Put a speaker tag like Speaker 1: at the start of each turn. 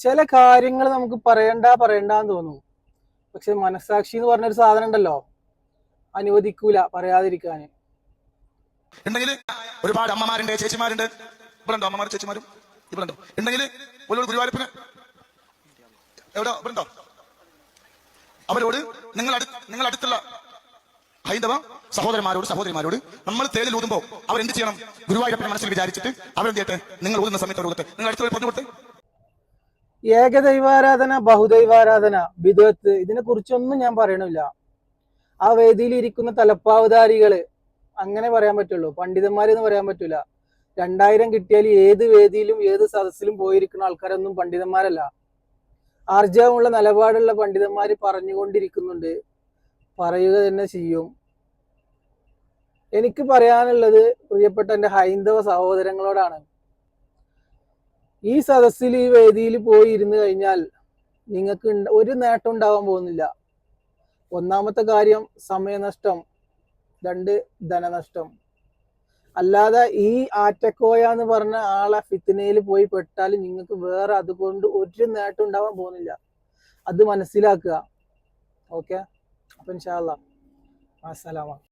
Speaker 1: ചില കാര്യങ്ങൾ നമുക്ക് പറയണ്ടെന്ന് തോന്നും. പക്ഷെ മനസാക്ഷി എന്ന് പറഞ്ഞൊരു സാധനം ഉണ്ടല്ലോ, അനുവദിക്കൂല പറയാതിരിക്കാൻ.
Speaker 2: ഉണ്ടെങ്കിൽ ഒരുപാട് അമ്മമാരുണ്ട്, ചേച്ചിമാരുണ്ട്. ഇവിടെ ഉണ്ടോ അമ്മമാരും ചേച്ചിമാരും? ഇവിടെ ഉണ്ടോ? ഉണ്ടെങ്കിൽ ഒരു ഗുരുവായൂരപ്പന് എവിടെ ഇവിടെ ഉണ്ടോ? അവരോട് നിങ്ങൾ അടുത്തുള്ള ഹൈന്ദവ സഹോദരിമാരോട് നമ്മൾ തേനിൽ ഊതുമ്പോൾ അവരെന്ത് ചെയ്യണം? ഗുരുവായൂരപ്പനെ മനസ്സിൽ വിചാരിച്ചിട്ട് അവരെന്ത് ചെയ്യട്ടെ? നിങ്ങൾ ഊതുന്ന സമയത്ത് കൊടുത്ത് നിങ്ങൾ അടുത്തുള്ള പറഞ്ഞു കൊടുത്ത്.
Speaker 1: ഏകദൈവാരാധന, ബഹുദൈവാരാധന, ബിദഅത്ത്, ഇതിനെ കുറിച്ചൊന്നും ഞാൻ പറയണില്ല. ആ വേദിയിൽ ഇരിക്കുന്ന തലപ്പാവധാരികള് അങ്ങനെ പറയാൻ പറ്റുള്ളൂ, പണ്ഡിതന്മാരെന്ന് പറയാൻ പറ്റൂല. 2000 കിട്ടിയാൽ ഏത് വേദിയിലും ഏത് സദസ്സിലും പോയിരിക്കുന്ന ആൾക്കാരൊന്നും പണ്ഡിതന്മാരല്ല. ആർജവമുള്ള നിലപാടുള്ള പണ്ഡിതന്മാര് പറഞ്ഞുകൊണ്ടിരിക്കുന്നുണ്ട്, പറയുക തന്നെ ചെയ്യും. എനിക്ക് പറയാനുള്ളത് പ്രിയപ്പെട്ട എൻ്റെ ഹൈന്ദവ സഹോദരങ്ങളോടാണ്. ഈ സദസ്സിൽ ഈ വേദിയിൽ പോയി ഇരുന്ന് കഴിഞ്ഞാൽ നിങ്ങൾക്ക് ഒരു നേട്ടം ഉണ്ടാവാൻ പോകുന്നില്ല. ഒന്നാമത്തെ കാര്യം സമയനഷ്ടം, 2 ധനനഷ്ടം. അല്ലാതെ ഈ ആറ്റക്കോയ എന്ന് പറഞ്ഞ ആളെ ഫിത്നയിൽ പോയി പെട്ടാൽ നിങ്ങൾക്ക് വേറെ അതുകൊണ്ട് ഒരു നേട്ടം ഉണ്ടാവാൻ പോകുന്നില്ല. അത് മനസ്സിലാക്കുക. ഓക്കെ, അപ്പൊ ഇൻഷാ അല്ലാഹ് അസ്സലാമു